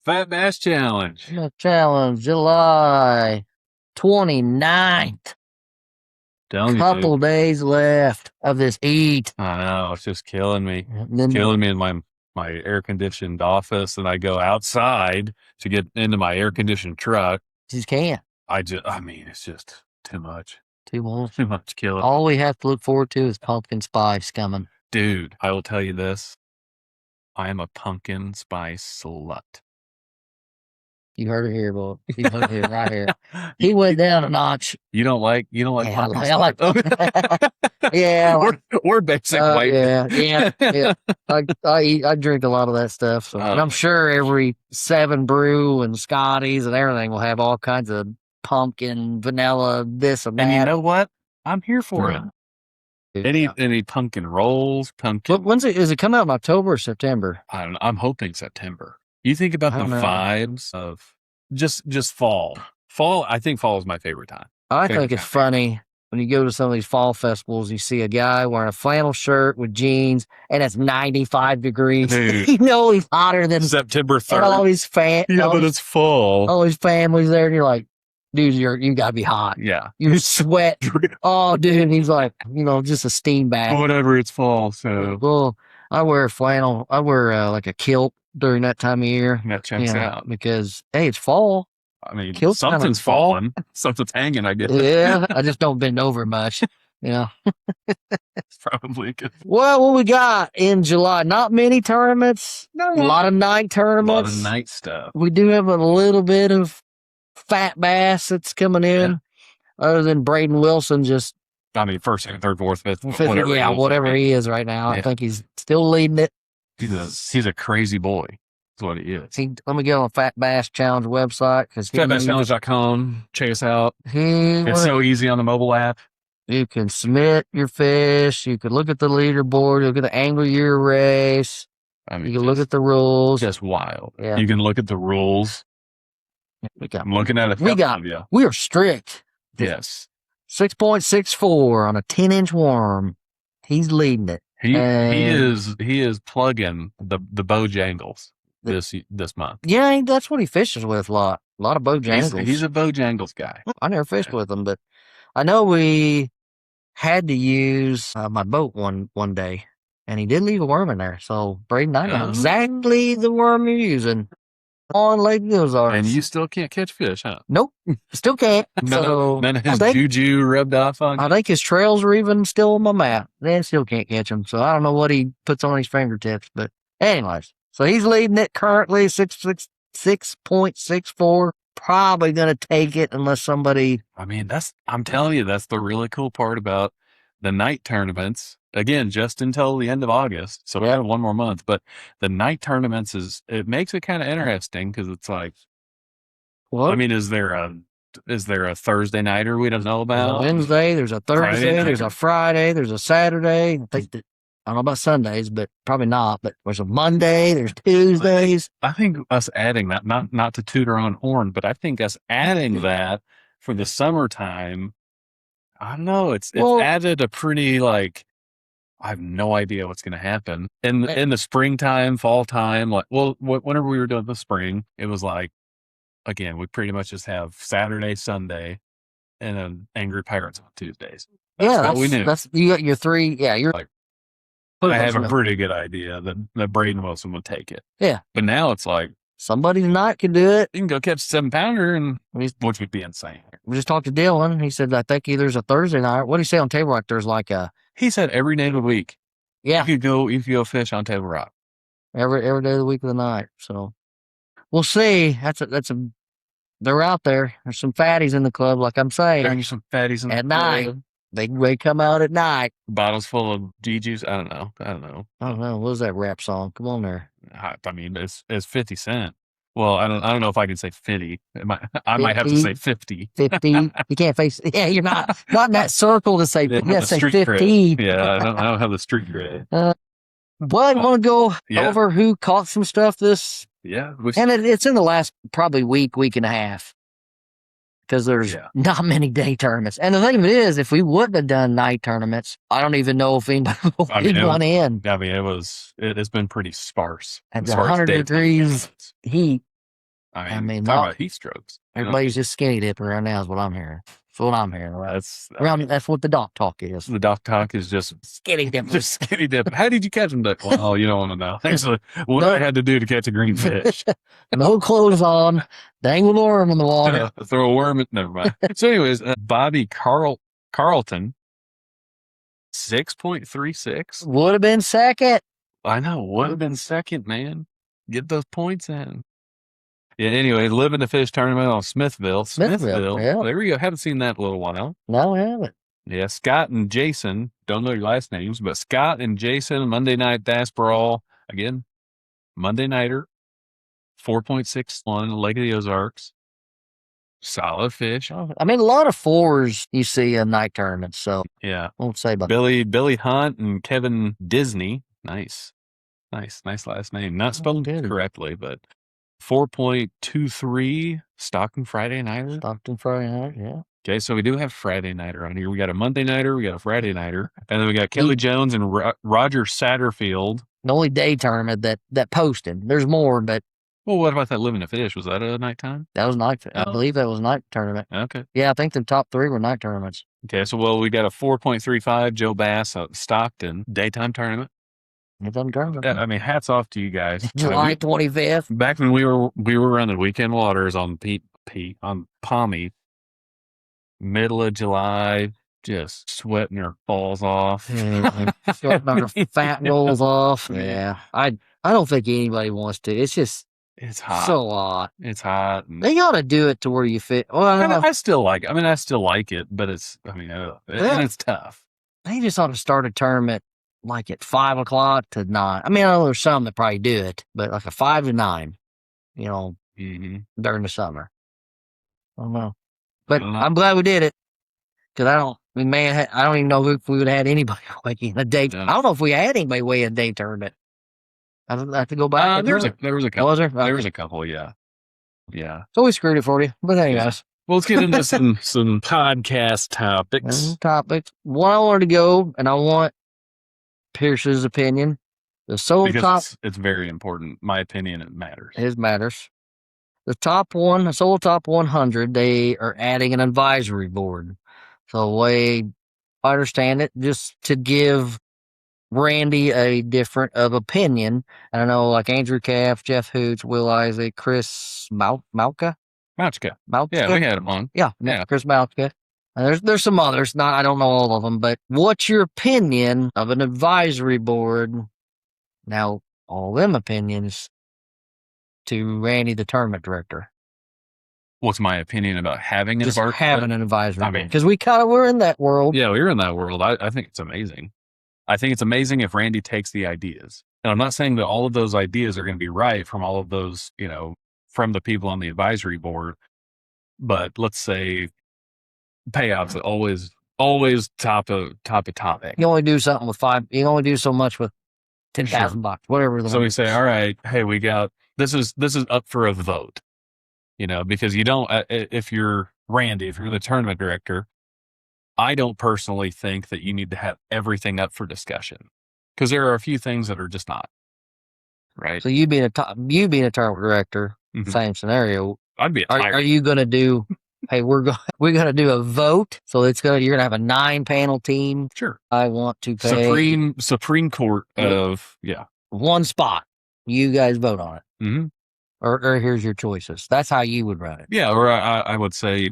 Fat Bass Challenge. Challenge, July 29th. Telling you, Couple days left of this heat. I know, it's just killing me. And then Killing me in my air-conditioned office, and I go outside to get into my air-conditioned truck. just can't. I mean, it's just too much. Too much. Too much killing. All we have to look forward to is pumpkin spice coming. Dude, I will tell you this. I am a pumpkin spice slut. You heard it here, boy. You heard it here, right here. He went down a notch. You don't like Yeah, pumpkin I like spice? Yeah, we're basic white. yeah. I drink a lot of that stuff, so and I'm sure every 7 Brew and Scotties and everything will have all kinds of pumpkin, vanilla, this and that. And you know what? I'm here for it. Any pumpkin rolls, pumpkin. When's it? Is it come out in October or September? I don't know. I'm hoping September. You think about the vibes of just fall. Fall, I think fall is my favorite time. I think it's funny when you go to some of these fall festivals, you see a guy wearing a flannel shirt with jeans and it's 95 degrees. Dude, you know he's hotter than September 3rd. And all his but it's fall. All his family's there, and you're like, dude, you gotta be hot. Yeah. You sweat. Oh, dude. And he's like, just a steam bath. Whatever, it's fall, so. Well, I wear flannel. I wear like a kilt during that time of year. That checks out. Because, hey, it's fall. I mean, Kilt's something's falling. Something's hanging, I guess. Yeah, I just don't bend over much. Yeah. It's probably good. Well, what we got in July? Not many tournaments. No. A lot of night tournaments. A lot of night stuff. We do have a little bit of fat bass that's coming in. Yeah. Other than Braden Wilson, just first, second, third, fourth, fifth, whatever he is right now. Yeah. I think he's still leading it. He's a crazy boy. That's what he is. Let me get on the Fat Bass Challenge website because fatbasschallenge.com. Check us out. It's so easy on the mobile app. You can submit your fish. You can look at the leaderboard. Look at the Angler Year race. You can look at the rules. Just wild. Yeah. You can look at the rules. I'm looking at it. We are strict. Yes. 6.64 on a 10-inch worm. He's leading it. He is plugging the Bojangles this month. Yeah, that's what he fishes with a lot. A lot of Bojangles. He's a Bojangles guy. I never fished with him, but I know we had to use my boat one day, and he did leave a worm in there. So, Braden, I know exactly the worm you're using on Lake Ozarks. And you still can't catch fish, huh? Nope, still can't. None of his juju rubbed off on you? I think his trails are even still on my map. They still can't catch them. So, I don't know what he puts on his fingertips. But anyways, so he's leading it currently 6.64. Probably going to take it unless somebody. I'm telling you, that's the really cool part about the night tournaments. Again, just until the end of August. So we have one more month, but the night tournaments it makes it kind of interesting because it's like, what? Is there a Thursday nighter we don't know about? There's a Wednesday, there's a Thursday, there's a Friday, there's a Saturday. I don't know about Sundays, but probably not. But there's a Monday, there's Tuesdays. I think us adding that, not to toot our own horn, but I think us adding that for the summertime, I don't know. It's added a pretty I have no idea what's going to happen in the springtime, fall time. Whenever we were doing the spring, it was again, we pretty much just have Saturday, Sunday, and then Angry Pirates on Tuesdays. That's what we knew. You got your 3. Yeah, you're I have a pretty good idea that Braden Wilson would take it. Yeah. But now it's somebody tonight can do it. You can go catch a 7-pounder, which would be insane. We just talked to Dylan. He said, I think there's a Thursday night. What did he say on Table Rock? There's he said every day of the week. Yeah. You could go fish on Table Rock. Every day of the week of the night. So we'll see. They're out there. There's some fatties in the club, like I'm saying. There's some fatties in the club. At night. They come out at night. Bottles full of G-juice. I don't know. What was that rap song? Come on there. It's 50 Cent. Well, I don't know if I can say 50. I might have to say 50. 50. You can't face. Yeah, you're not in that circle to say. You got to say 50. Yeah, I don't have the street cred. Well, I want to go over who caught some stuff this. Yeah, and it's in the last probably week and a half. Because there's not many day tournaments. And the thing of it is, if we wouldn't have done night tournaments, I don't even know if anybody would one in. It's been pretty sparse. At 100 degrees heat, I mean, talking about heat strokes. Everybody's just skinny dipping right now is what I'm hearing. That's what I'm hearing. Right? That's what the doc talk is. The doc talk is just skinny dipping. Just skinny dipping. How did you catch them? Well, you don't want to know. Actually, what I had to do to catch a green fish. No clothes on, dangle a worm in the water. Throw a worm in. Never mind. So, anyways, Bobby Carlton, 6.36. Would have been second. I know. Would have been second, man. Get those points in. Yeah, anyway, Living the Fish tournament on Smithville. Yeah. There we go. Haven't seen that in a little while. No, I haven't. Yeah, Scott and Jason, don't know your last names, but Scott and Jason, Monday night bass brawl. Again, Monday nighter, 4.61, Lake of the Ozarks. Solid fish. I mean, a lot of fours you see in night tournaments, so yeah. Won't say about Billy Hunt and Kevin Disney. Nice last name. Not spelled correctly, but 4.23 Stockton Friday nighter. Yeah. Okay, so we do have Friday nighter on here. We got a Monday nighter, we got a Friday nighter, and then we got Kelly Jones and Roger Satterfield. The only day tournament that posted. There's more, but well, what about that Living the Fish? Was that a nighttime? That was night. I believe that was night tournament. Okay. Yeah, I think the top 3 were night tournaments. Okay, so we got a 4.35 Joe Bass out Stockton daytime tournament. I mean, hats off to you guys. July 25th. Back when we were running weekend waters on on Palmy, middle of July, just sweating your balls off. Sweating our fat rolls off. Yeah. I don't think anybody wants to. It's hot. So hot. It's hot. They ought to do it to where you fit. Well, I still like it. I mean, I still like it, but it's tough. They just ought to start a tournament like at 5 o'clock to 9. I mean, I know there's some that probably do it, but like a 5 to 9, during the summer. I don't know. But I'm glad we did it. Because I don't even know if we would have had anybody weighing a day. I don't know if we had anybody weighing a day tournament. I have to go back. There was a couple. Was there? There was a couple, yeah. Yeah. So we screwed it for you. But anyways. Yeah. Well, let's get into some podcast topics. One I wanted to go, and I want Pierce's opinion. It's very important. My opinion, it matters. His matters. The Solo Top 100, they are adding an advisory board. So the way I understand it, just to give Randy a different of opinion. And I know like Andrew Caff, Jeff Hoots, Will Isaac, Chris Malka. Yeah, we had him on. Yeah. Chris Malka. And there's some others. I don't know all of them, but what's your opinion of an advisory board? Now, all them opinions to Randy, the tournament director. What's my opinion about having an advisory? I mean, because we kind of were in that world. Yeah, we were in that world. I think it's amazing. I think it's amazing if Randy takes the ideas. And I'm not saying that all of those ideas are going to be right from all of those, from the people on the advisory board. But let's say payouts always top of topic. You only do something with 5. You only do so much with $10,000, whatever. So we say, all right, hey, we got this is up for a vote. Because you don't, if you're Randy, if you're the tournament director, I don't personally think that you need to have everything up for discussion because there are a few things that are just not right. So you being a tournament director, same scenario. I'd be. Are you going to do? Hey, we're going to do a vote. So you're going to have a 9-panel team. Sure. I want to pay Supreme Court of one spot. You guys vote on it. Mm-hmm. Or here's your choices. That's how you would run it. Yeah, or I would say,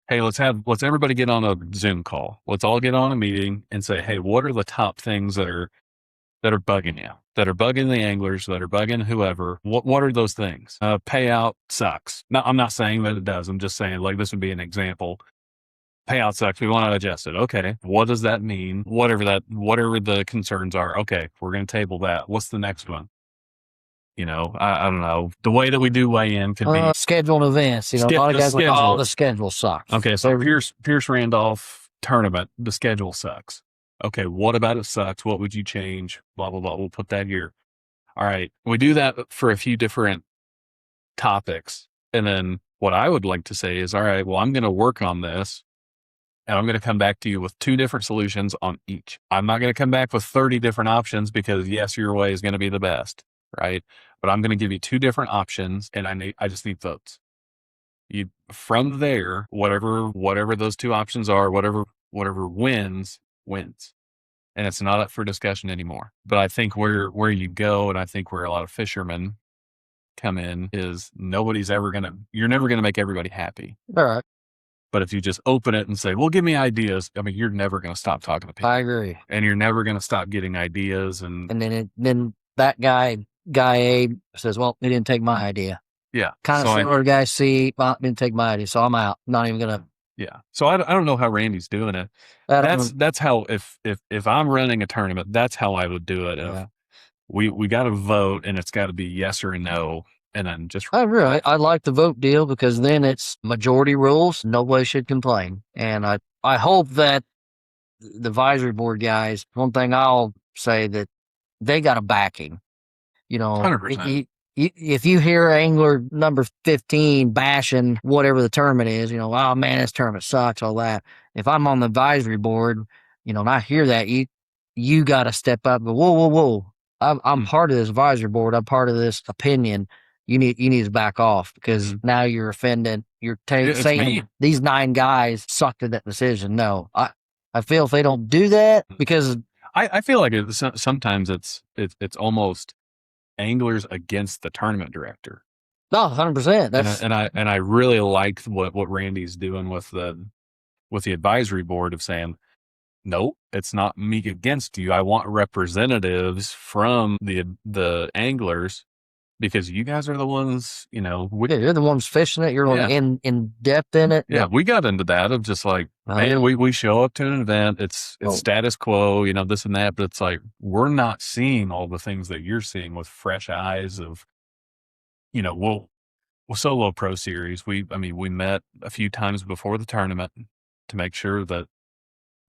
hey, let's everybody get on a Zoom call. Let's all get on a meeting and say, hey, what are the top things that are bugging you, that are bugging the anglers, that are bugging whoever? What are those things? Payout sucks. No, I'm not saying that it does. I'm just saying like this would be an example. Payout sucks. We want to adjust it. Okay, what does that mean? Whatever the concerns are. Okay, we're going to table that. What's the next one? I don't know. The way that we do weigh-in could be scheduled events. A lot of guys like, the schedule sucks. Okay, so Pierce Randolph tournament, the schedule sucks. Okay, what about it sucks? What would you change? Blah, blah, blah. We'll put that here. All right, we do that for a few different topics. And then what I would like to say is, all right, well, I'm going to work on this. And I'm going to come back to you with 2 different solutions on each. I'm not going to come back with 30 different options because, yes, your way is going to be the best. Right. but I'm going to give you two different options, and I just need votes. You from there, whatever those two options are, whatever wins, and it's not up for discussion anymore. But I think where you go, and I think where a lot of fishermen come in is you're never gonna make everybody happy. All right. But if you just open it and say, "Well, give me ideas," I mean, you're never gonna stop talking to people. I agree. And you're never gonna stop getting ideas, and then that guy A says, "Well, he didn't take my idea." yeah, Kind of similar to guy C, well, didn't take my idea, so I'm out. Not even gonna. yeah. So I don't know how Randy's doing it. That's how if I'm running a tournament, that's how I would do it. If we got to vote, and it's got to be yes or no, and then just. I like the vote deal because then it's majority rules. Nobody should complain, and I hope that the advisory board guys. One thing I'll say that they got a backing. You know, 100%. If you hear angler number 15 bashing whatever the tournament is, you know, oh man, this tournament sucks, all that. If I'm on the advisory board, you know, and I hear that, you got to step up and go, whoa. I'm part of this advisory board. I'm part of this opinion. You need to back off because now you're offended. You're saying these 9 guys sucked at that decision. No, I feel if they don't do that, because I feel like sometimes it's almost anglers against the tournament director. No, 100%. That's and I really like what Randy's doing with the advisory board of saying, nope, it's not me against you. I want representatives from the anglers because you guys are the ones, you know. You're the ones fishing it. You're in depth in it. Yeah, we got into that of just like, man, we show up to an event. It's status quo, you know, this and that. But it's like, we're not seeing all the things that you're seeing with fresh eyes of, you know, well, Solo Pro Series. We met a few times before the tournament to make sure that,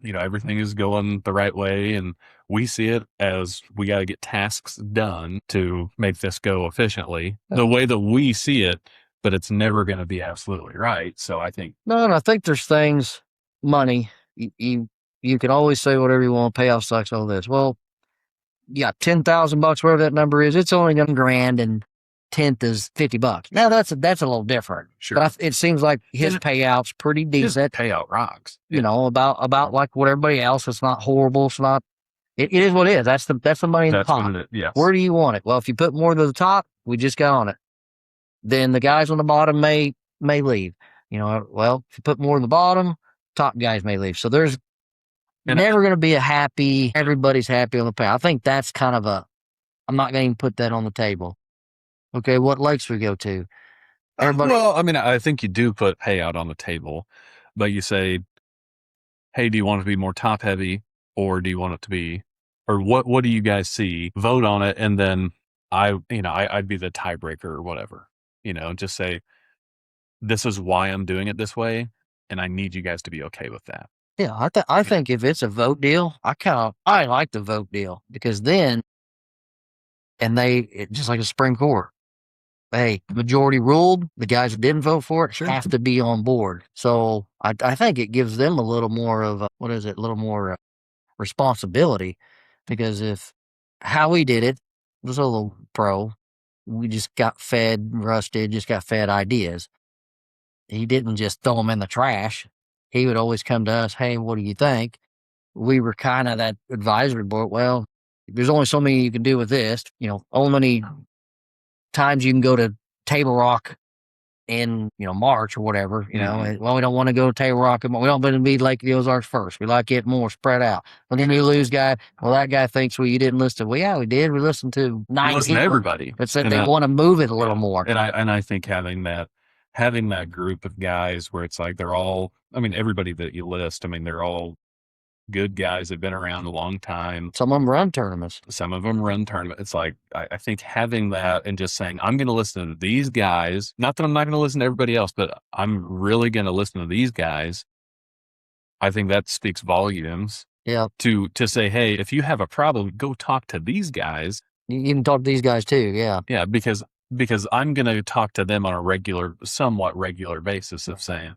you know, everything is going the right way. And we see it as we got to get tasks done to make this go efficiently the way that we see it, but it's never going to be absolutely right. So I think. No, and I think there's things, money, you can always say whatever you want, payout sucks, all this. Well, yeah, $10,000, whatever that number is, it's only $1,000 and 10th is $50. Now that's a little different. Sure. But it seems like his payout's pretty decent. His payout rocks. You know, about like what everybody else. It's not horrible. It's not. It is what it is. That's the money in the pot. Yes. Where do you want it? Well, if you put more to the top, we just got on it. Then the guys on the bottom may leave. You know, well, if you put more on the bottom, top guys may leave. So there's never going to be everybody's happy on the payout. I think that's kind of I'm not going to even put that on the table. Okay, what lakes we go to? Everybody. Well, I mean, I think you do put payout on the table, but you say, hey, do you want it to be more top heavy, or do you want it to be, or what do you guys see? Vote on it, and then I'd be the tiebreaker or whatever, you know, just say, this is why I'm doing it this way, and I need you guys to be okay with that. Yeah, I think if it's a vote deal, I like the vote deal because then, just like a Supreme Court. Hey, majority ruled. The guys that didn't vote for it have to be on board. So I think it gives them a little more of a little more responsibility, because if how we did it was a little pro, we just got fed rusted, just got fed ideas. He didn't just throw them in the trash. He would always come to us. Hey, what do you think? We were kind of that advisory board. Well, there's only so many you can do with this. You know, only times you can go to Table Rock in, you know, March or whatever, you know. Well, we don't want to go to Table Rock. We don't want to be Lake the Ozarks first. We like it more spread out. But then you lose guy. Well, that guy thinks, well, you didn't listen to. Well, yeah, we did. We listened to 9 people. To everybody. But said they want to move it a little more. And I think having that group of guys where it's like they're all, I mean, everybody that you list, I mean, they're all good guys that have been around a long time. Some of them run tournaments. It's like, I think having that and just saying, I'm going to listen to these guys, not that I'm not going to listen to everybody else, but I'm really going to listen to these guys. I think that speaks volumes. Yeah. To say, hey, if you have a problem, go talk to these guys. You can talk to these guys too. Yeah. Yeah. Because I'm going to talk to them on a somewhat regular basis of saying,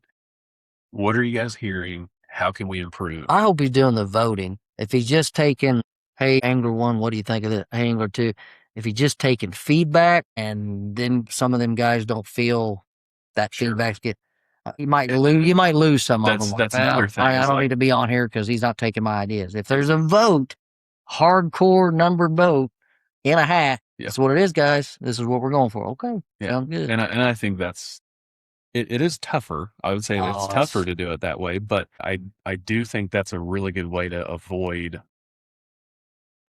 what are you guys hearing? How can we improve? I hope he's doing the voting. If he's just taking, hey, Angler 1, what do you think of it? Hey, Angler 2. if you're just taking feedback and then some of them guys don't feel that feedback's get, you might lose some of them. That's another thing. I don't need to be on here because he's not taking my ideas. If there's a vote, hardcore numbered vote in a hat, that's what it is, guys. This is what we're going for. Okay, sounds good. And I think that's it is tougher. I would say it's tougher to do it that way, but I do think that's a really good way to avoid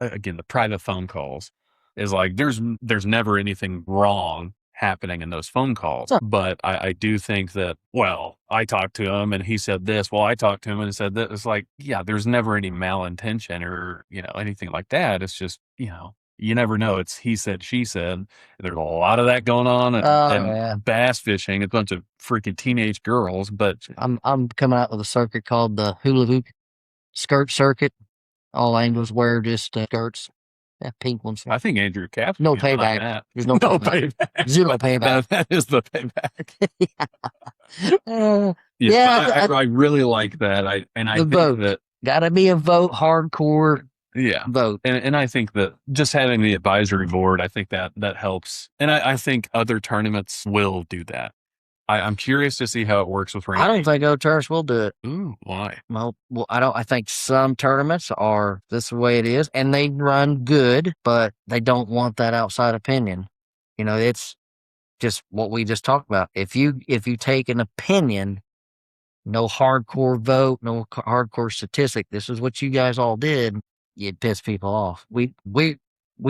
again the private phone calls. Is like there's never anything wrong happening in those phone calls, but I do think that, well, I talked to him and he said this. Well, I talked to him and he said that. It's like, yeah, there's never any malintention or anything like that. It's just you never know. It's he said, she said. There's a lot of that going on, and bass fishing. A bunch of freaking teenage girls. But I'm coming out with a circuit called the hula hoop skirt circuit. All anglers wear just skirts, pink ones. I think Andrew Cap. No payback. There's no payback. Zero payback. That is the payback. I really like that. I think that gotta be a vote, hardcore. Vote. And I think that just having the advisory board, I think that helps. And I think other tournaments will do that. I'm curious to see how it works with Randy. I don't think other tournaments will do it. Ooh, why? Well, I think some tournaments are this way it is, and they run good, but they don't want that outside opinion. It's just what we just talked about. If you take an opinion, no hardcore vote, no hardcore statistic, this is what you guys all did, you'd piss people off. We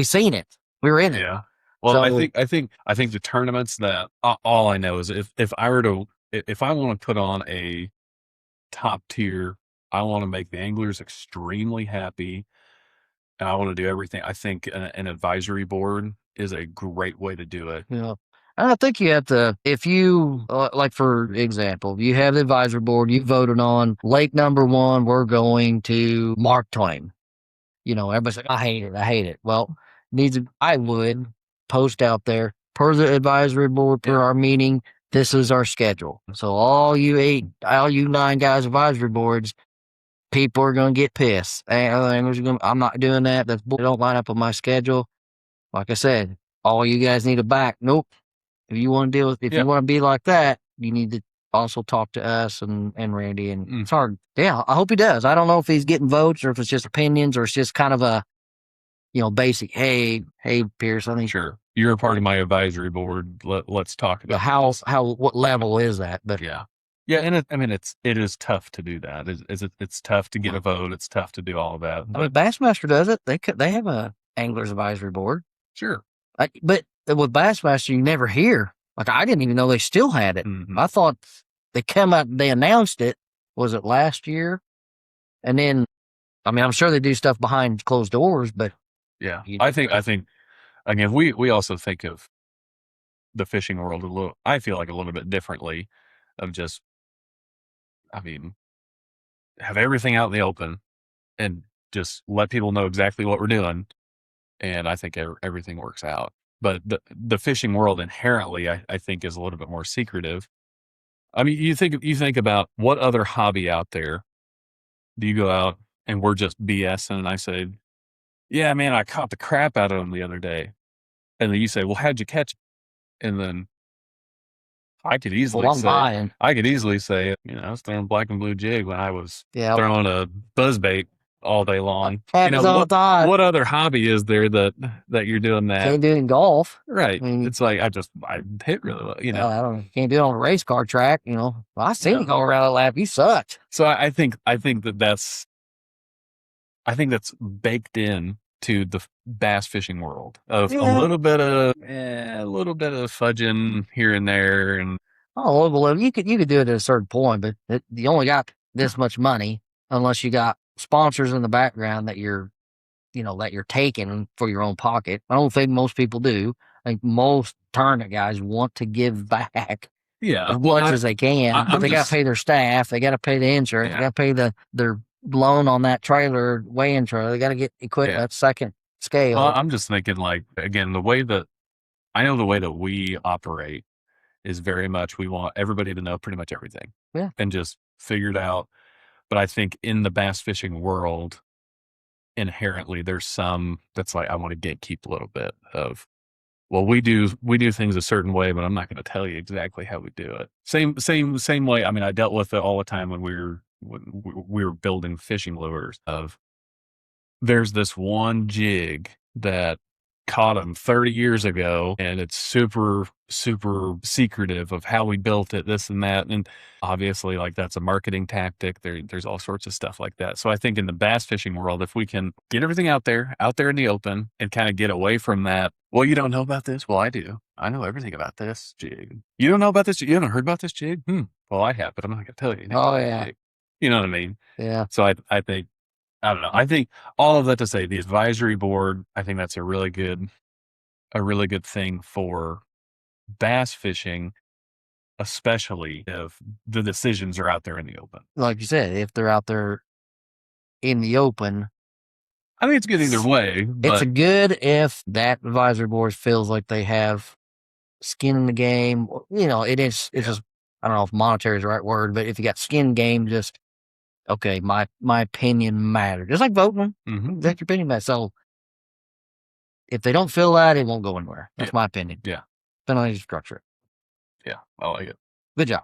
seen it. We were in it. Yeah. Well, so, I think the tournaments that all I know is if I want to put on a top tier, I want to make the anglers extremely happy, and I want to do everything. I think an advisory board is a great way to do it. Yeah. I think you have to, if you, like for example, you have the advisory board, you voted on lake number 1, we're going to Mark Twain. Everybody's like, I hate it. Well, I would post out there, per the advisory board, per our meeting, this is our schedule. So all you 9 guys advisory boards, people are going to get pissed. I'm not doing that. They don't line up with my schedule. Like I said, all you guys need a back. Nope. If you want to you want to be like that, you need to also talk to us and Randy. And it's hard. Yeah, I hope he does. I don't know if he's getting votes or if it's just opinions or it's just kind of a, basic. Hey, Pierce. I think sure you're a part of my advisory board. Let's talk about what level is that? But yeah, and it is tough to do that. It's tough to get a vote. It's tough to do all of that. But Bassmaster does it. They have a anglers advisory board. Sure, but with Bassmaster, you never hear. Like I didn't even know they still had it. Mm-hmm. I thought they come out. They announced it. Was it last year? And then, I'm sure they do stuff behind closed doors, but. Yeah, I think again we also think of the fishing world I feel like a little bit differently of just have everything out in the open and just let people know exactly what we're doing, and I think everything works out. But the fishing world inherently I think is a little bit more secretive. You think about what other hobby out there do you go out and we're just BSing and I say, yeah, man, I caught the crap out of them the other day. And then you say, well, how'd you catch it? And then I could easily say, I was throwing black and blue jig when I was throwing a buzzbait all day long. What other hobby is there that you're doing that? Can't do it in golf. Right. It's like, I hit really well, I don't know. Can't do it on a race car track, Well, I seen you go around a lap. You sucked. So I think that's baked in to the bass fishing world of a little bit of fudging here and there, and well, you could do it at a certain point, but you only got this much money unless you got sponsors in the background that you're taking for your own pocket. I don't think most people do. I think most tournament guys want to give back. As much as they can, but they got to pay their staff. They got to pay the insurance. They got to pay their loan on that trailer, weighing trailer. They got to get equipment at second scale. Well, I'm just thinking, like, again, the way that we operate is very much we want everybody to know pretty much everything, and just figure it out. But I think in the bass fishing world, inherently there's some that's like, I want to gatekeep a little bit of, well, we do things a certain way, but I'm not going to tell you exactly how we do it. Same way. I mean, I dealt with it all the time when we were building fishing lures. Of there's this one jig that caught him 30 years ago, and it's super secretive of how we built it, this and that, and obviously, like, that's a marketing tactic. There's all sorts of stuff like that. So I think in the bass fishing world, if we can get everything out there in the open, and kind of get away from that, well, you don't know about this, well, I do, I know everything about this jig. You don't know about this, you haven't heard about this jig, well, I have, but I'm not gonna tell you anything Oh about the yeah, jig. You know what I mean? yeah. So I think, I don't know. I think all of that to say, the advisory board, I think that's a really good thing for bass fishing, especially if the decisions are out there in the open. Like you said, if they're out there in the open, I think it's good either way, it's but a good if that advisory board feels like they have skin in the game. It is. It's just, I don't know if monetary is the right word, but if you got skin in the game, just okay. My opinion matters. Just like voting, that your opinion matters. So if they don't feel that, it won't go anywhere. That's my opinion. Yeah. Penalty structure. Yeah, I like it. Good job.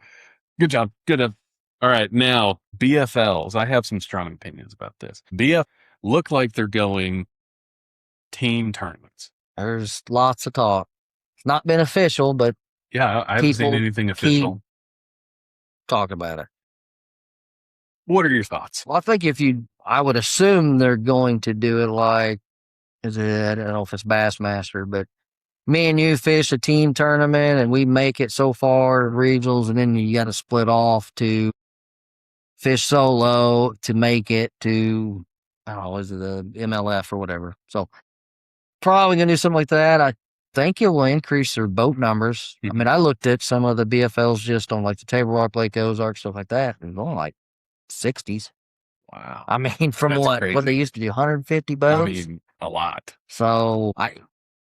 Good job. Good. All right, now BFLs. I have some strong opinions about this. BF look like they're going team tournaments. There's lots of talk. It's not been official, but yeah, I haven't seen anything official. Talk about it. What are your thoughts? Well, I think I would assume they're going to do it like, I don't know if it's Bassmaster, but me and you fish a team tournament and we make it so far regionals, and then you got to split off to fish solo to make it to, I don't know, is it the MLF or whatever? So probably gonna do something like that. I think it will increase their boat numbers. I mean, I looked at some of the BFLs just on like the Table Rock, Lake Ozark, stuff like that, and going like 60s. Wow. I mean, from That's what crazy. they used to do, 150 boats. I mean, a lot. So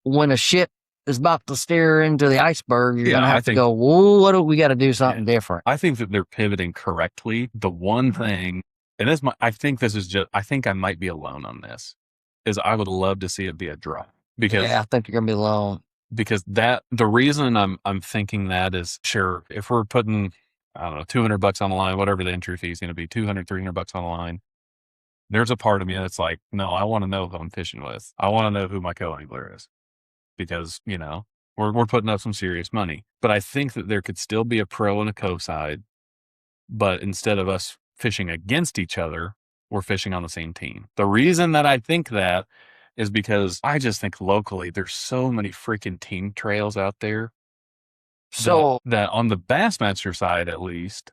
when a ship is about to steer into the iceberg, you're gonna have to go, whoa, what do we got to do something different? I think that they're pivoting correctly. The one thing, and I think I might be alone on this, is I would love to see it be a draw. Because I think you're gonna be alone. Because the reason I'm thinking that is, sure, if we're putting, I don't know, $200 on the line, whatever the entry fee is going to be, $200, $300 on the line, there's a part of me that's like, no, I want to know who I'm fishing with. I want to know who my co-angler is, because, we're putting up some serious money. But I think that there could still be a pro and a co-side, but instead of us fishing against each other, we're fishing on the same team. The reason that I think that is because I just think locally there's so many freaking team trails out there. So that on the Bassmaster side, at least,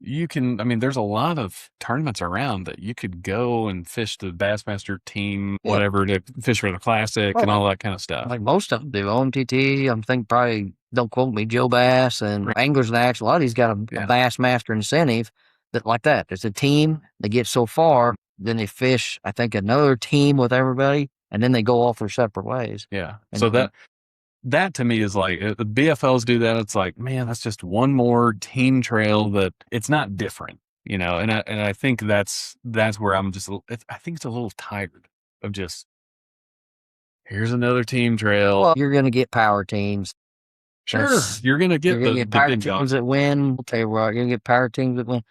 there's a lot of tournaments around that you could go and fish the Bassmaster team, whatever, to fish for the Classic and all that kind of stuff. Like most of them do. OMTT, I'm thinking probably, don't quote me, Joe Bass and Anglers and Action. A lot of these got a Bassmaster incentive that like that. It's a team. They get so far, then they fish, I think, another team with everybody, and then they go off their separate ways. Yeah. And so that to me is like, the BFLs do that. It's like, man, that's just one more team trail that it's not different, and I think that's where I'm just, I think it's a little tired of just, here's another team trail. Well, you're going to get power teams. Sure. You're going to get the power big teams that win. I'll tell you what, you're going to get power teams that win.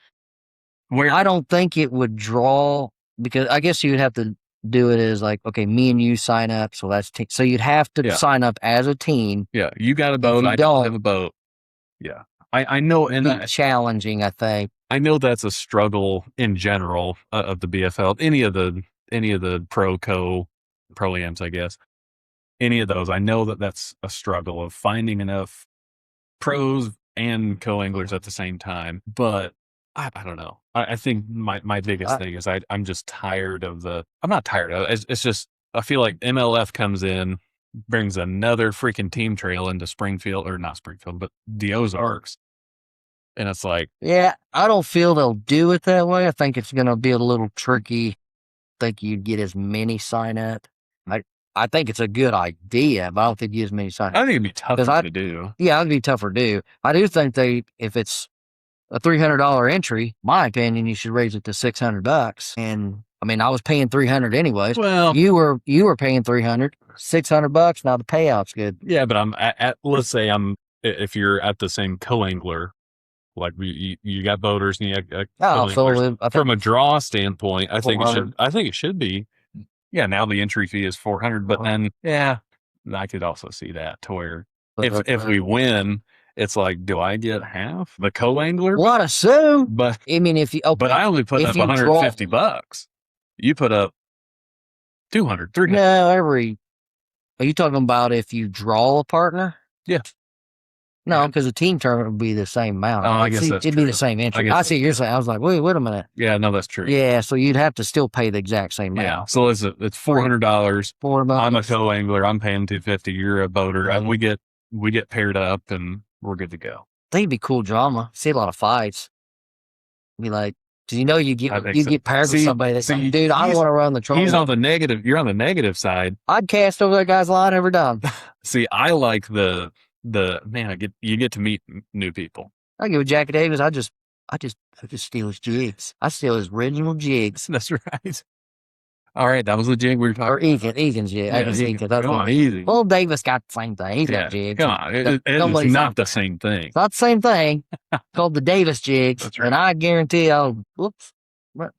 I don't think it would draw, because I guess you'd have to do it as like, okay, me and you sign up, so that's so you'd have to sign up as a team. Yeah, you got a boat. I don't have a boat. Yeah, I know, and that's challenging. I think I know that's a struggle in general of the BFL. Any of the pro-ams, I guess. Any of those, I know that's a struggle of finding enough pros and co-anglers at the same time, but I don't know. I think my biggest thing is I'm just tired of I'm not tired of it. It's just, I feel like MLF comes in, brings another freaking team trail into Springfield, or not Springfield, but the Ozarks. And it's like, I don't feel they'll do it that way. I think it's going to be a little tricky. I think you'd get as many sign up. I think it's a good idea, but I don't think you get as many sign up. I think it'd be tougher to do. Yeah, it'd be tougher to do. I do think if it's a $300 entry, my opinion, you should raise it to $600. And I mean, I was paying $300 anyways. Well, you were paying $300, $600. Now the payout's good. yeah, but I'm let's say if you're at the same co-angler, like you got boaters and you got co-anglers. So I think From a draw standpoint, I think it should be. Yeah, now the entry fee is $400, but then I could also see that to where if we win, it's like, do I get half the co-angler? Well, I'd assume. But I mean, but I only put up $150. You put up 200, 300. No, are you talking about if you draw a partner? Yeah. No, because a team tournament would be the same amount. Oh, I guess it'd be the same entry. I see what you're saying. I was like, wait a minute. Yeah, no, that's true. Yeah, so you'd have to still pay the exact same amount. Yeah, so it's $400. $400. I'm a co-angler. I'm paying $250. You're a boater. We get paired up and we're good to go. I think it'd be cool drama. See a lot of fights. Be like, because you get paired with somebody that's like, dude, I want to run the troll. He's on the negative. You're on the negative side. I'd cast over that guy's line every time. See, I like the man. You get to meet new people. I give Jackie Davis. I just steal his jigs. I steal his original jigs. That's right. All right, that was the jig we were talking about. Egan's jig. Egan. That's come on, easy. Well, Davis got the same thing. He's got jigs. Come on, it's not the same thing. It's not the same thing. It's called the Davis jigs. That's right. And I guarantee I'll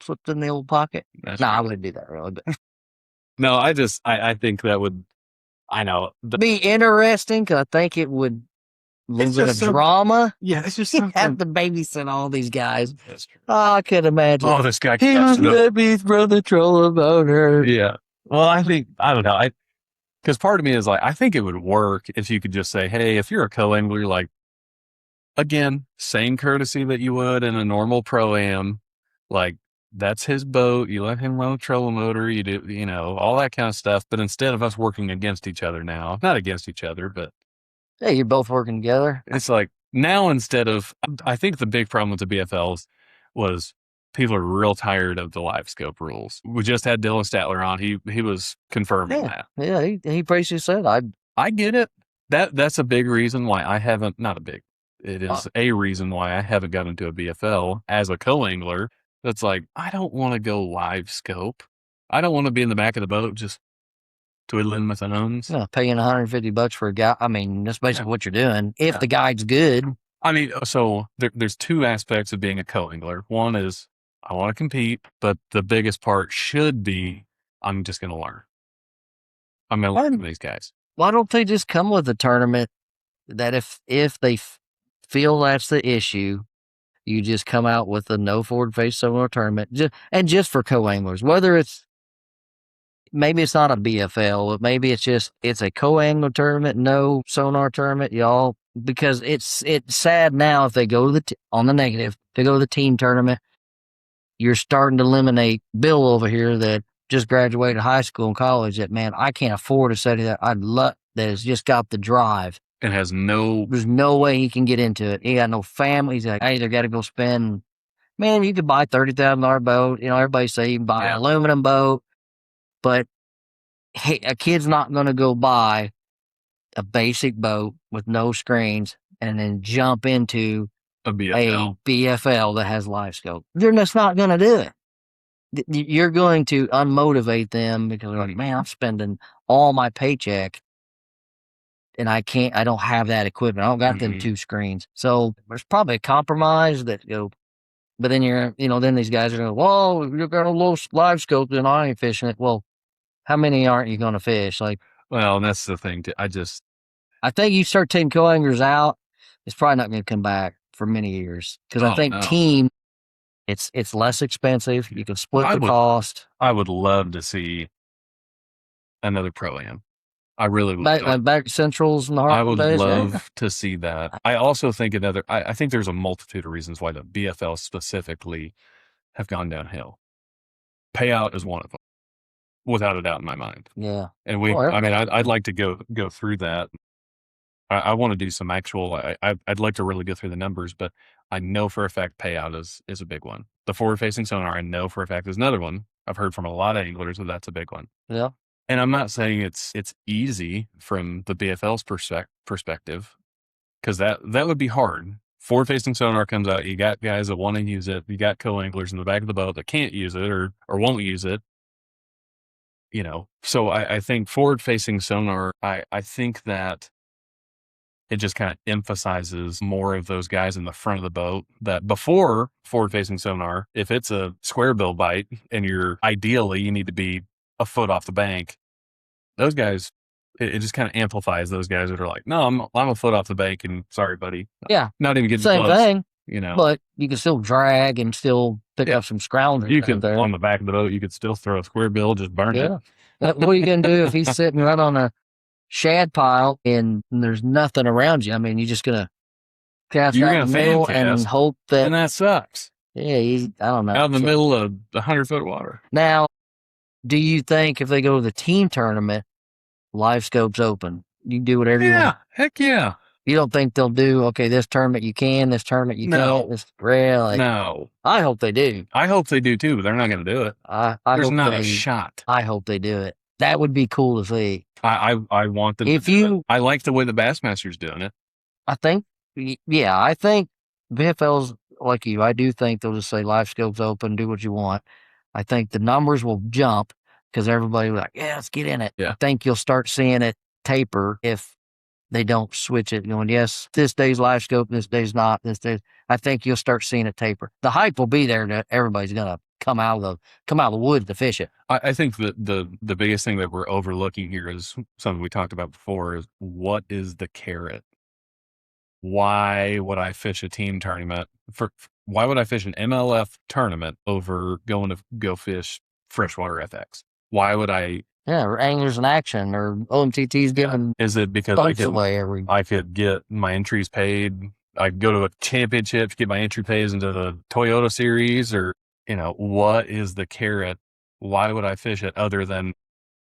slipped in the old pocket. I wouldn't do that really. But. No, I think that would. I know. Be interesting because I think it would. A little bit of drama. Yeah, it's just something. Have to babysit all these guys. That's true. Oh, I could imagine. Oh, this guy. He was Debbie's brother trolling about her. Yeah. Well, I don't know. Because part of me is like, I think it would work if you could just say, hey, if you're a co-angler, like, again, same courtesy that you would in a normal pro-am, like, that's his boat. You let him run a trolling motor. You do, all that kind of stuff. But instead of us working against each other now, not against each other, but yeah, you're both working together. It's like now I think the big problem with the BFLs was people are real tired of the live scope rules. We just had Dylan Statler on. He was confirming that. Yeah, he basically said, I get it. That's a big reason why I haven't, not a big, it is a reason why I haven't gotten into a BFL as a co-angler. That's like, I don't want to go live scope. I don't want to be in the back of the boat just twiddling my thumbs. Paying $150 for a guy. I mean, that's basically what you're doing. If the guide's good. I mean, so there's two aspects of being a co-angler. One is I want to compete, but the biggest part should be I'm just going to learn. I'm going to learn from these guys. Why don't they just come with a tournament that if they feel that's the issue, you just come out with a no forward face sonar tournament, just for co-anglers, whether maybe it's not a BFL, but maybe it's a co-angler tournament, no sonar tournament, y'all, because it's sad now if they go to on the negative, they go to the team tournament, you're starting to eliminate Bill over here that just graduated high school and college that, man, I can't afford to say that. That has just got the drive. And there's no way he can get into it. He got no family. He's like, I either got to go spend, man, you could buy a $30,000 boat. Everybody say you can buy an aluminum boat. But hey, a kid's not going to go buy a basic boat with no screens and then jump into a BFL that has live scope. They're just not going to do it. You're going to unmotivate them because they're like, man, I'm spending all my paycheck and I don't have that equipment. I don't got them two screens. So there's probably a compromise that, but then then these guys are going, well, you're going to low live scope, then I ain't fishing it. Well, how many aren't you going to fish? Well, that's the thing. I think you start taking co-anglers out, it's probably not going to come back for many years. Because I think team, it's less expensive. You can split the cost. I would love to see another pro-am. I really would. Back Centrals and the I would love to see that. I also think I think there's a multitude of reasons why the BFL specifically have gone downhill. Payout is one of them, without a doubt in my mind. Yeah. And I'd like to go through that. I want to do some actual, I'd like to really go through the numbers, but I know for a fact payout is a big one. The forward facing sonar, I know for a fact is another one. I've heard from a lot of anglers that that's a big one. Yeah. And I'm not saying it's easy from the BFL's perspective, because that would be hard forward-facing sonar comes out. You got guys that want to use it. You got co-anglers in the back of the boat that can't use it or won't use it. So I think forward-facing sonar, I think that it just kind of emphasizes more of those guys in the front of the boat that before forward-facing sonar, if it's a square bill bite and ideally you need to be a foot off the bank, those guys, it just kind of amplifies those guys that are like, no, I'm a foot off the bank and sorry, buddy. Yeah. Not even getting Same close, thing. But you can still drag and still pick up some scroungers. You could, on the back of the boat, you could still throw a square bill, just burn it. What are you going to do if he's sitting right on a shad pile and there's nothing around you? I mean, you're just going to cast out in the middle and hope that. And that sucks. Yeah, I don't know. Out in the middle of 100-foot water. Now, do you think if they go to the team tournament, live scope's open? You can do whatever you want. Yeah, heck yeah. You don't think they'll do, okay, this tournament you can, this tournament you can't? This, really? No. I hope they do. I hope they do too, but they're not going to do it. There's not a shot. I hope they do it. That would be cool to see. I want them to do it. I like the way the Bassmaster's doing it. I think BFL's like you. I do think they'll just say live scope's open, do what you want. I think the numbers will jump because everybody will be like, yeah, let's get in it. Yeah. I think you'll start seeing it taper if they don't switch it. Going, yes, this day's live scope, this day's not. This day, I think you'll start seeing it taper. The hype will be there that everybody's gonna come out of the woods to fish it. I think that the biggest thing that we're overlooking here is something we talked about before: is what is the carrot? Why would I fish a team tournament? Why would I fish an MLF tournament over going to go fish freshwater FX? Why would I? Yeah, or Anglers in Action or OMTT's giving. Is it because I could get my entries paid? I could go to a championship, get my entry pays into the Toyota series, or what is the carrot? Why would I fish it other than,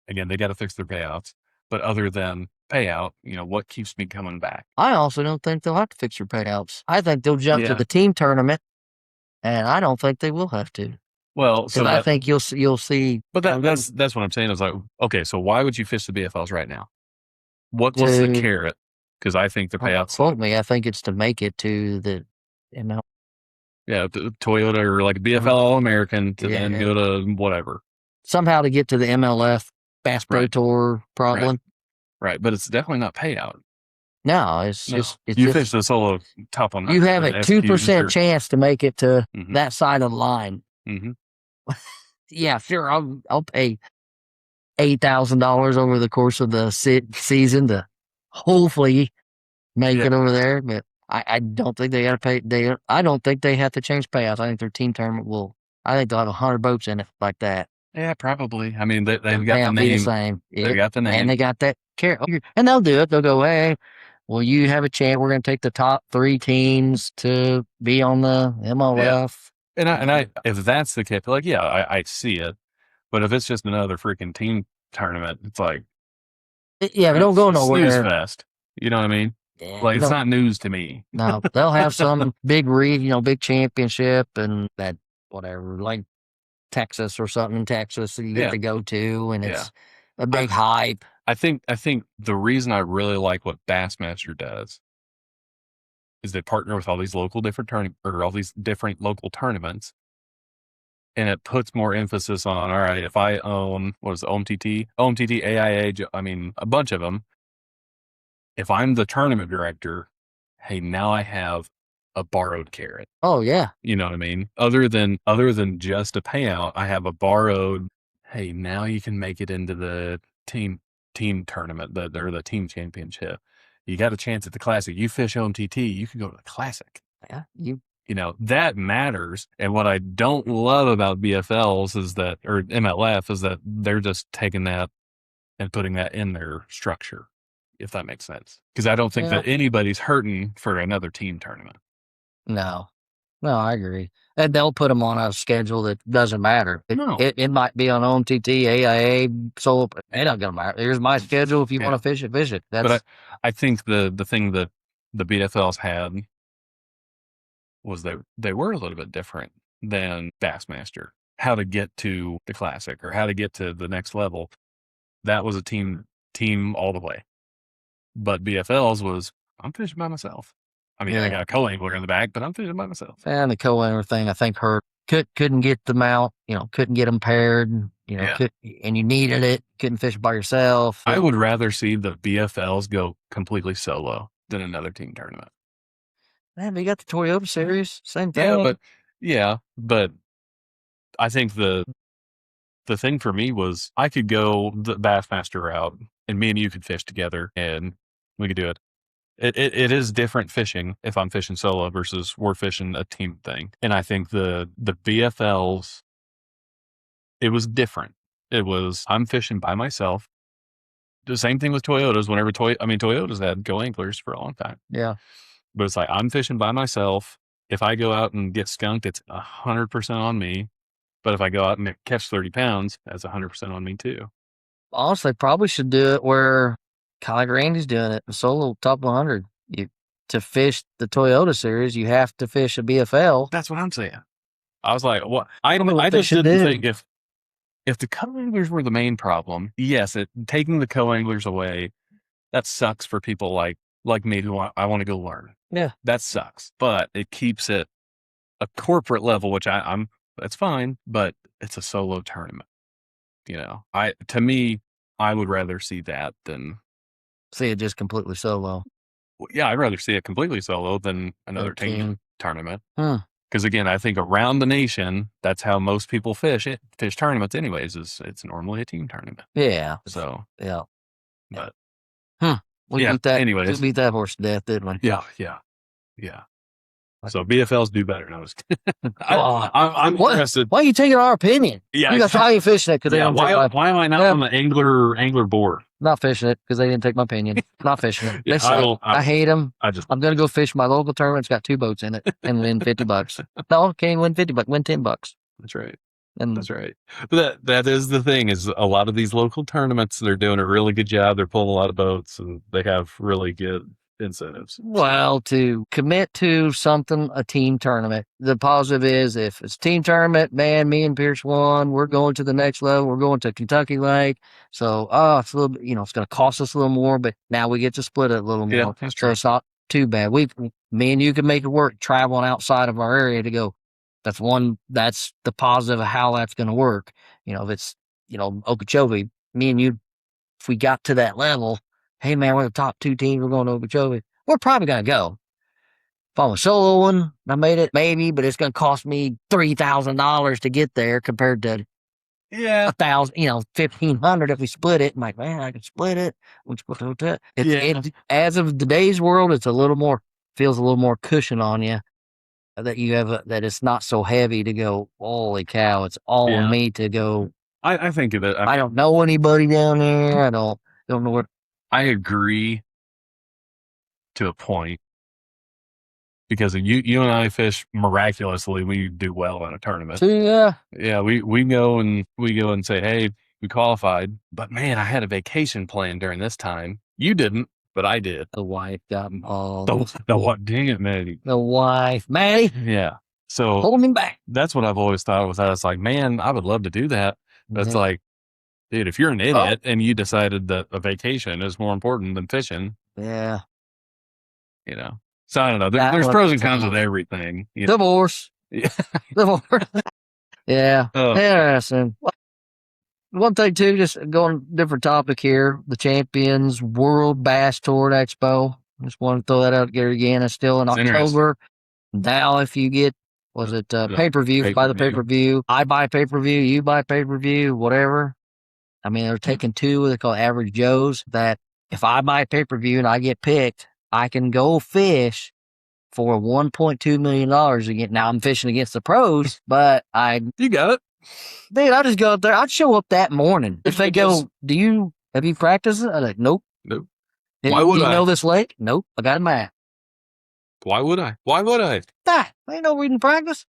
again, they got to fix their payouts, but other than payout, what keeps me coming back? I also don't think they'll have to fix your payouts. I think they'll jump to the team tournament, and I don't think they will have to. Well, so I think you'll see. But that's what I'm saying is like, okay, so why would you fish the BFLs right now? What's the carrot? Because I think the payouts. Quote me. I think it's to make it to the ML. Yeah, Toyota or like BFL All-American to then go to whatever. Somehow to get to the MLF Bass Pro Tour probably. Right, but it's definitely not payout. No, it's just you fish the solo top on. You have a 2% chance to make it to that side of the line. Mm-hmm. Yeah, sure. I'll pay $8,000 over the course of the season to hopefully make it over there. But I don't think they got to pay. I don't think they have to change payouts. I think their team tournament will. I think they'll have 100 boats in it like that. Yeah, probably. I mean, they've got the name. The same. They got the name, and they got that care. And they'll do it. They'll go, hey, well, you have a chance. We're going to take the top 3 teams to be on the MLF. Yeah. And I, if that's the case, like, yeah, I see it. But if it's just another freaking team tournament, it's like, yeah, we don't go nowhere. Snooze fest. You know what I mean? Yeah, like, it's not news to me. No, they'll have some big big championship and that whatever, like Texas or something in Texas that you get to go to, and it's a big hype. I think the reason I really like what Bassmaster does is they partner with all these local all these different local tournaments, and it puts more emphasis on, all right, if I own, what is it, OMTT, AIA, I mean, a bunch of them. If I'm the tournament director, hey, now I have a borrowed carrot. Oh yeah. You know what I mean? Other than just a payout, I have a borrowed, hey, now you can make it into the team tournament, or the team championship. You got a chance at the classic. You fish OMTT, you can go to the classic. Yeah. That matters. And what I don't love about BFLs or MLF is that they're just taking that and putting that in their structure, if that makes sense. Because I don't think that anybody's hurting for another team tournament. No, I agree. And they'll put them on a schedule that doesn't matter. It might be on OMTT, AIA, so it don't gonna matter. Here's my schedule. If you want to fish it, fish it. But I think the thing that the BFLs had was they were a little bit different than Bassmaster. How to get to the classic or how to get to the next level. That was a team all the way. But BFLs was, I'm fishing by myself. I mean, I got a co-angler in the back, but I'm fishing by myself. And the co-angler thing, I think, hurt. Couldn't get them out, couldn't get them paired, and you needed it. Couldn't fish by yourself. I would rather see the BFLs go completely solo than another team tournament. Man, we got the Toyota Series, same thing. But I think the thing for me was I could go the Bassmaster route, and me and you could fish together, and we could do it. It is different fishing if I'm fishing solo versus we're fishing a team thing. And I think the BFLs, it was different. It was, I'm fishing by myself. The same thing with Toyotas. Toyotas had co-anglers for a long time. Yeah. But it's like, I'm fishing by myself. If I go out and get skunked, it's 100% on me. But if I go out and catch 30 pounds, that's 100% on me too. Honestly, probably should do it where like Randy's doing it, the solo top 100. To fish the Toyota Series, you have to fish a BFL. That's what I'm saying. I was like, what? I just didn't think if the co-anglers were the main problem, yes, taking the co-anglers away, that sucks for people like me who I want to go learn. Yeah. That sucks. But it keeps it a corporate level, which that's fine, but it's a solo tournament. To me, I would rather see that than see it just completely solo. Yeah, I'd rather see it completely solo than another team tournament. Because again, I think around the nation, that's how most people fish tournaments anyways, it's normally a team tournament. Yeah. So. Yeah. But. We beat that horse to death, didn't we? Yeah. So BFLs do better. No, I'm interested. Why are you taking our opinion? Yeah, that's why you fishing it because why am I not on the angler board? Not fishing it because they didn't take my opinion. Not fishing it. I hate them. I'm gonna go fish my local tournament. It's got 2 boats in it and win $50. No, can't win $50, win $10. That's right. That's right. But that is the thing is a lot of these local tournaments, they're doing a really good job. They're pulling a lot of boats and they have really good incentives. Well, to commit to something, a team tournament, the positive is if it's a team tournament, man, me and Pierce won, we're going to the next level. We're going to Kentucky Lake. So, it's a little bit, it's going to cost us a little more, but now we get to split it a little more. Yeah, that's true. So it's not too bad. Me and you can make it work traveling outside of our area to go. That's the positive of how that's going to work. If it's, Okeechobee, me and you, if we got to that level, hey man, we're the top 2 teams, we're going to Okeechobee, we're probably going to go. If I'm a solo one, I made it, maybe, but it's going to cost me $3,000 to get there compared to $1,000, $1,500 if we split it. I'm like, man, I can split it. As of today's world, it's feels a little more cushion on you. That you have that it's not so heavy to go, holy cow, it's all on me to go. I think of it. I don't know anybody down there. I don't know what. I agree to a point because you and I fish miraculously. We do well in a tournament. Yeah. We go and say, hey, we qualified, but man, I had a vacation planned during this time. You didn't. But I did. The wife got involved. Dang it, Maddie. The wife, Maddie. Yeah. So hold me back. That's what I've always thought with that. It's like, man, I would love to do that. But it's like, dude, if you're an idiot and you decided that a vacation is more important than fishing. Yeah. So I don't know. There's pros and cons with everything. Divorce. Yeah. Divorce. Yeah. Interesting. One thing too, just going different topic here, the Champions World Bass Tour Expo. Just want to throw that out there again. It's still in October. Now, if you get, pay-per-view, buy the pay-per-view. I buy pay-per-view, you buy pay-per-view, whatever. I mean, they're taking 2, they call average Joes, that if I buy pay-per-view and I get picked, I can go fish for $1.2 million again. Now, I'm fishing against the pros, but You got it. Dude, I just go up there. I'd show up that morning. If they go, have you practiced it? I'm like, nope. Why would I? You know this lake? Nope. I got a map. Why would I? Ain't no reading practice.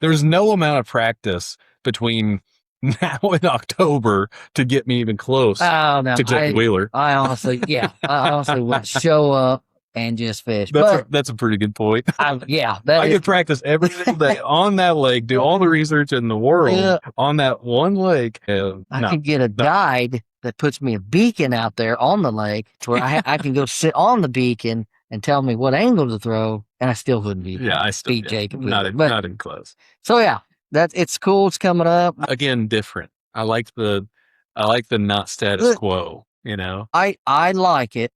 There's no amount of practice between now and October to get me even close to Jake Wheeler. I honestly would show up and just fish. That's a pretty good point. I could practice every single day on that lake, do all the research in the world on that one lake. I could get a guide that puts me a beacon out there on the lake to where I can go sit on the beacon and tell me what angle to throw, and I still wouldn't be beat Jacob. Not in close. So yeah, it's cool. It's coming up again. Different. I like the not status quo. You know, I like it,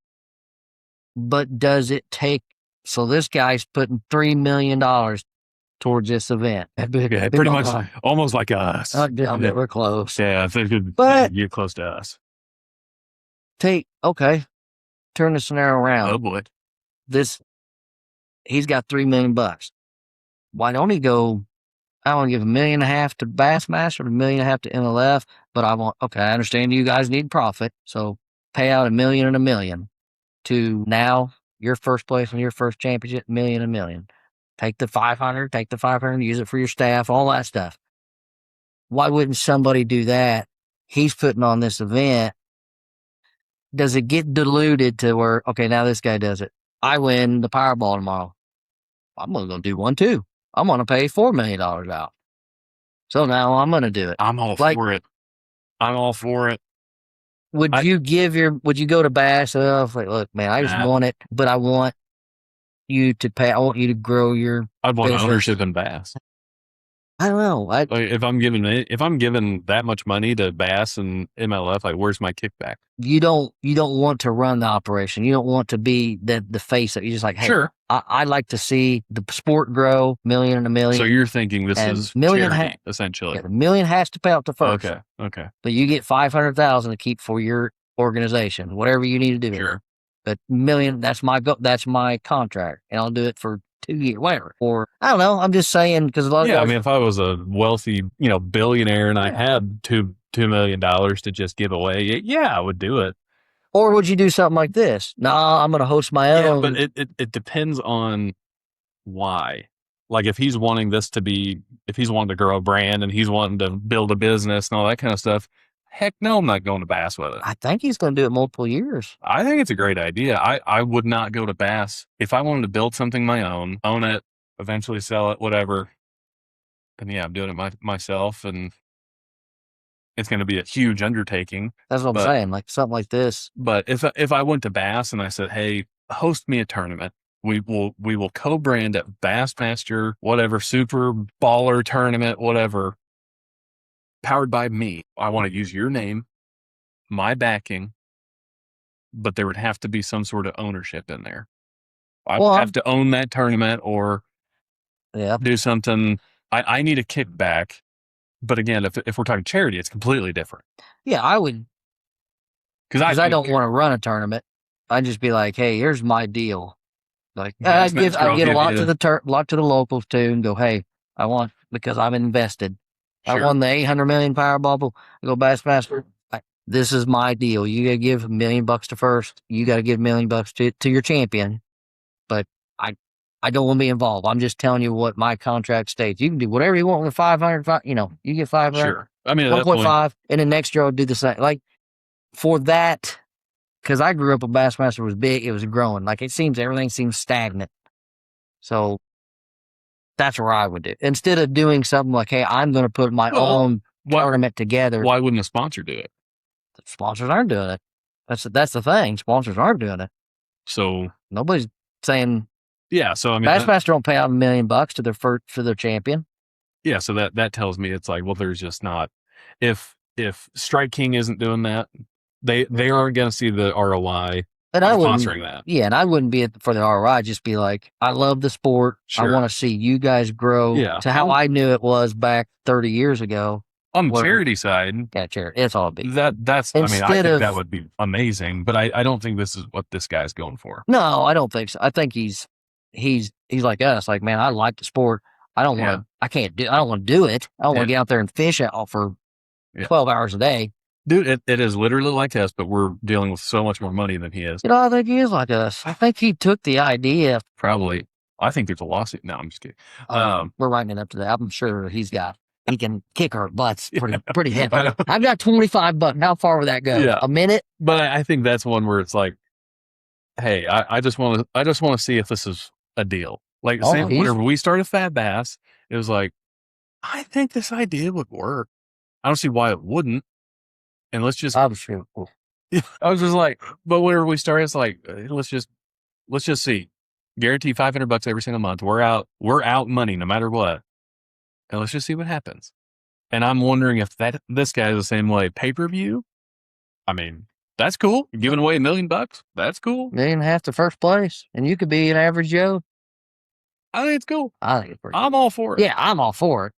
but does it take? So this guy's putting $3 million towards this event. Yeah, pretty much, almost like us. We're close. Yeah, I think but you're close to us. Turn the scenario around. Oh boy, he's got $3 million. Why don't he go? I want to give $1.5 million to Bassmaster, $1.5 million to NLF, but I understand you guys need profit, so pay out $1 million and $1 million to now your first place in your first championship, $1 million and $1 million. Take the 500, use it for your staff, all that stuff. Why wouldn't somebody do that? He's putting on this event. Does it get diluted to where, okay, now this guy does it. I win the Powerball tomorrow. I'm going to do one too. I'm going to pay $4 million out. So now I'm going to do it. I'm all for it. I'm all for it. Would you go to Bass? Look, man, I just want it, but I want you to pay. I want you to grow your. I'd want ownership in Bass. I don't know. If I'm giving that much money to Bass and MLF, like, where's my kickback? You don't want to run the operation. You don't want to be the face of. You're just like, hey, sure. I like to see the sport grow, $1 million and $1 million. So you're thinking this is charity, essentially. Yeah, $1 million has to pay out the first. Okay. But you get $500,000 to keep for your organization, whatever you need to do. Sure. But $1 million, that's my contract, and I'll do it for 2 years, whatever. Or I don't know. I'm just saying because a lot of guys, I mean, if I was a wealthy, billionaire and I had $2 million to just give away, I would do it. Or would you do something like this? Nah, I'm going to host my own. Yeah, but it depends on why. Like if he's wanting to grow a brand and he's wanting to build a business and all that kind of stuff, heck no, I'm not going to Bass with it. I think he's going to do it multiple years. I think it's a great idea. I would not go to Bass. If I wanted to build something my own, own it, eventually sell it, whatever, then I'm doing it myself, and it's going to be a huge undertaking. That's what I'm saying, like something like this. But if I went to Bass and I said, hey, host me a tournament, we will co-brand it Bassmaster, whatever, Super Baller Tournament, whatever, powered by me. I want to use your name, my backing, but there would have to be some sort of ownership in there. I would have to own that tournament or do something. I need a kickback. But again, if we're talking charity, it's completely different. Yeah, I would. Because I don't want to run a tournament. I'd just be like, hey, here's my deal. Like I get a lot to the locals too, and go, hey, I want, because I'm invested. Sure. I won the 800 million Powerball. I go Bassmaster. This is my deal. You got to give $1 million to first. You got to give $1 million to your champion. But I don't want to be involved. I'm just telling you what my contract states. You can do whatever you want with 500. You get 500. Sure. I mean, 1.5, and then next year I'll do the same. Like for that, because I grew up with Bassmaster was big. It was growing. Like everything seems stagnant. So that's where I would do. Instead of doing something like, hey, I'm going to put my own tournament together. Why wouldn't a sponsor do it? The sponsors aren't doing it. That's the thing. Sponsors aren't doing it. So nobody's saying. Yeah. So I mean, Bassmaster don't pay out $1 million to their champion. Yeah. So that tells me it's like, well, there's just not. If Strike King isn't doing that, they aren't going to see the ROI. And I sponsoring that. Yeah, and I wouldn't be for the ROI. I'd just be like, I love the sport. Sure. I want to see you guys grow to how I knew it was back 30 years ago. On the charity side, charity. It's all big. That's. I think that would be amazing, but I don't think this is what this guy's going for. No, I don't think so. I think he's like us. Like, man, I like the sport. I don't want to. I don't want to do it. I don't want to get out there and fish out for 12 hours a day. Dude, it is literally like us, but we're dealing with so much more money than he is. I think he is like us. I think he took the idea. Probably. I think there's a lawsuit. No, I'm just kidding. We're writing it up to that. I'm sure he can kick our butts pretty heavy. I've got $25. How far would that go? Yeah. A minute? But I think that's one where it's like, hey, I just want to see if this is a deal. Like whenever we started Fat Bass, it was like, I think this idea would work. I don't see why it wouldn't. And let's just. I'm sure. I was just like, but whenever we started, it's like, let's just let's just see. Guarantee $500 every single month. We're out money no matter what. And let's just see what happens. And I'm wondering if this guy is the same way. Pay-per-view? I mean, that's cool. You're giving away $1 million. That's cool. $1.5 million to first place, and you could be an average Joe. I think it's cool. I think it's pretty I'm all for it. Yeah, I'm all for it.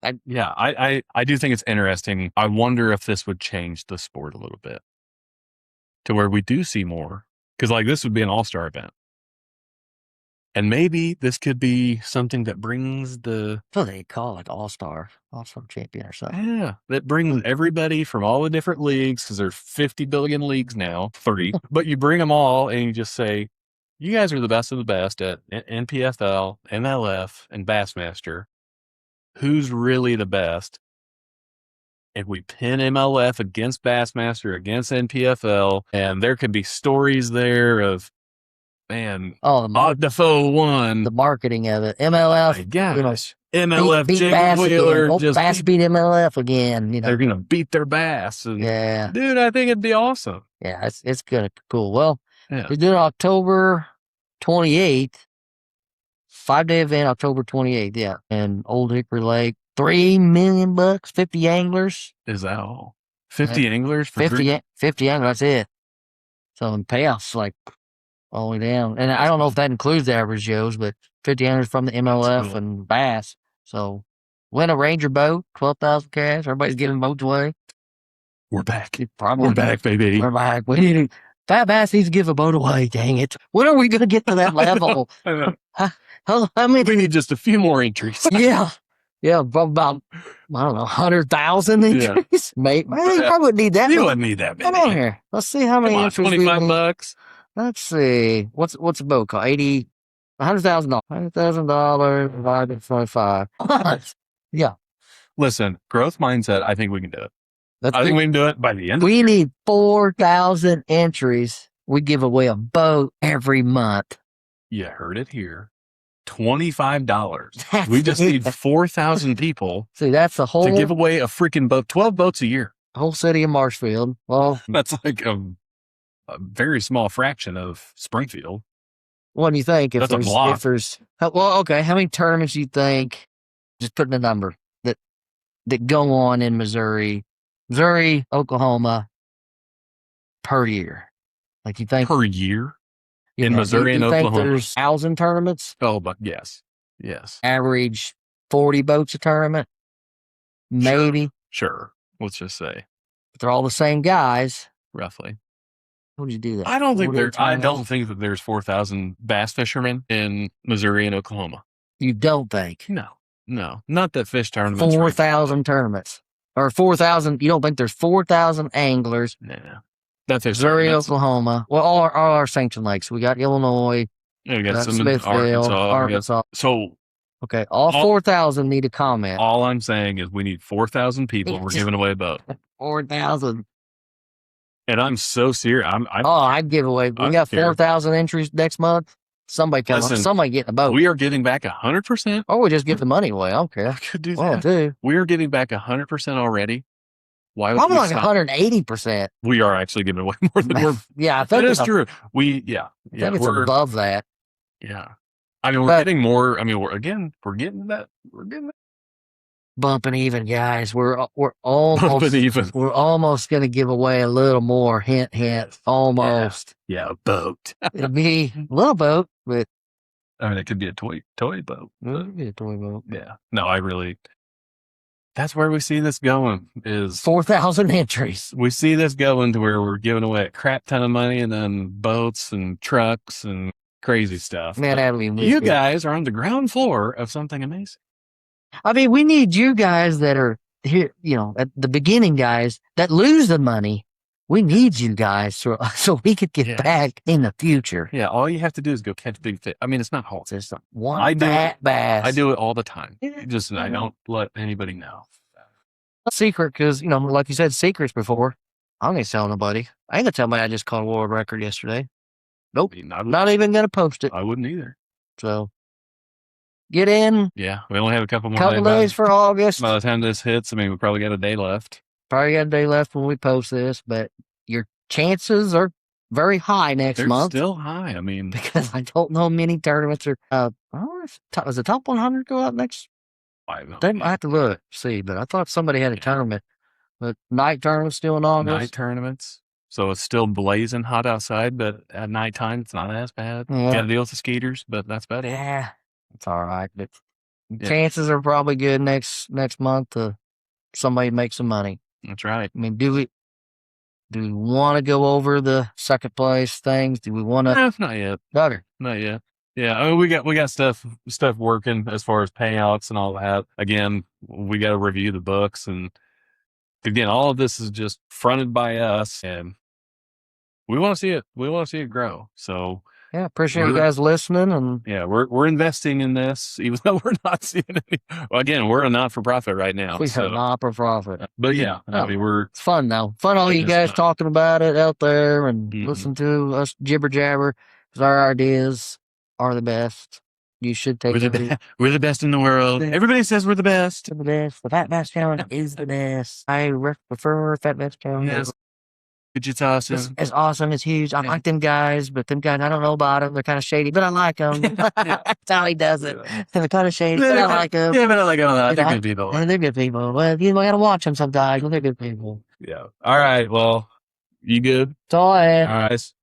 I do think it's interesting. I wonder if this would change the sport a little bit to where we do see more. Because like this would be an all-star event. And maybe this could be something that brings So they call it all-star champion or something. Yeah, that brings everybody from all the different leagues, because there's 50 billion leagues now, 30. But you bring them all and you just say, you guys are the best of the best at NPFL, MLF, and Bassmaster. Who's really the best? If we pin MLF against Bassmaster, against NPFL, and there could be stories there of, man, Defoe won. The marketing of it. MLF. My gosh. MLF beat Bass Wheeler again. Bass beat MLF again. They're going to beat their Bass. And, yeah. Dude, I think it'd be awesome. Yeah, it's good. Cool. Well, we do it October 28th. 5-day event, October 28th. Yeah. And Old Hickory Lake. $3 million, 50 anglers. Is that all? 50 anglers? 50 anglers, that's it. So the payoff's like all the way down. And I don't know if that includes the average Joes, but 50 anglers from the MLF and Bass. So win a Ranger boat, 12,000 cash. Everybody's giving boats away. We're back. We're back, baby. We're back. We need to, Fat Bass needs to give a boat away. Dang it. When are we going to get to that level? I know. How many? We need just a few more entries. Yeah. Yeah, about, I don't know, 100,000 entries? Yeah. Maybe. You probably wouldn't need that. You wouldn't need that many. Come on here. Let's see how many entries. $25. Let's see. What's a boat called? $100,000. $100,000 divided by 25. Yeah. Listen, growth mindset, I think we can do it. I think we can do it by the end of the year. We need 4,000 entries. We give away a boat every month. You heard it here. $25. We just need 4,000 people. See, that's the whole to give away a freaking boat. 12 boats a year. Whole city of Marshfield. Well, that's like a very small fraction of Springfield. What do you think? That's a block. Well, okay. How many tournaments do you think? Just putting a number that go on in Missouri, Oklahoma per year. Like you think per year? In Missouri and Oklahoma. Think there's 1,000 tournaments? Oh, but yes. Average 40 boats a tournament? Maybe. Sure. Let's just say. But they're all the same guys. Roughly. How would you do that? I don't think that there's 4,000 bass fishermen in Missouri and Oklahoma. You don't think? No. Not that fish tournaments. 4,000 tournaments. Or 4,000. You don't think there's 4,000 anglers? No. That's Missouri, Oklahoma. Well, all our sanctioned lakes. We got Illinois. Yeah, we got some Smithville, Arkansas. So, okay, all 4,000 need a comment. All I'm saying is we need 4,000 people. We're giving away a boat. 4,000. And I'm so serious. I'd give away. We got 4,000 entries next month. Somebody getting a boat. We are giving back 100%. Or we just give the money away. I don't care. I could do that. We are giving back 100% already. Why? Probably like 180%. We are actually giving away more than we're. Yeah, I think that is true. I think it's above that. Yeah, I mean, we're getting more. I mean, we're getting that. Bumping even, guys. We're almost bumping even. We're almost going to give away a little more. Hint. Almost. Yeah, a boat. It'll be a little boat, but I mean, it could be a toy boat. It could be a toy boat. Yeah. No, that's where we see this going is 4,000 entries. We see this going to where we're giving away a crap ton of money and then boats and trucks and crazy stuff. Man, you guys are on the ground floor of something amazing. I mean, we need you guys that are here, at the beginning guys that lose the money. We need you guys so we could get back in the future. Yeah, all you have to do is go catch big fish. I mean, it's not hard. It's just one bass. I do it all the time. I don't let anybody know. Secret, because, like you said, secrets before. I'm going to tell nobody. I ain't going to tell anybody I just caught a world record yesterday. Nope. Not even going to post it. I wouldn't either. So, get in. Yeah, we only have a couple days for August. By the time this hits, I mean, we probably got a day left. Probably got a day left when we post this, but your chances are very high next They're month still high. I mean, because I don't know many tournaments are. Does the top 100 go up next? I don't They might have to look see, but I thought somebody had a tournament. But night tournament still in night August. tournaments. So it's still blazing hot outside, but at nighttime it's not as bad. Yeah. Got to deal with the skeeters, but that's better. Yeah, it's all right. But Yeah. chances are probably good next month to somebody make some money. That's right. I mean, do we want to go over the second place things? Do we want to? No, not yet. Okay. Not yet. Yeah, I mean, we got stuff working as far as payouts and all that. Again, we got to review the books, and again, all of this is just fronted by us, and we want to see it. We want to see it grow. So yeah, appreciate you guys listening, and yeah, we're investing in this, even though we're not seeing any. Well, again, we're a not for profit right now. We are not for profit, but yeah, I mean, it's fun though. Fun all you guys talking about it out there and listen to us jibber jabber because our ideas are the best. You should take it. We're the best in the world. Everybody says we're the best. We're the best. The Fat Bass Challenge is the best. I prefer Fat Bass Challenge. Yes. It's awesome. It's awesome. It's huge. I like them guys, but them guys, I don't know about them. They're kind of shady, but I like them. That's how he does it. They're kind of shady, but I like them. Yeah, but I like them a lot. They're good people. They're good people. Well, you got to watch them sometimes. They're good people. Yeah. All right. Well, you good? That's all I have. All right.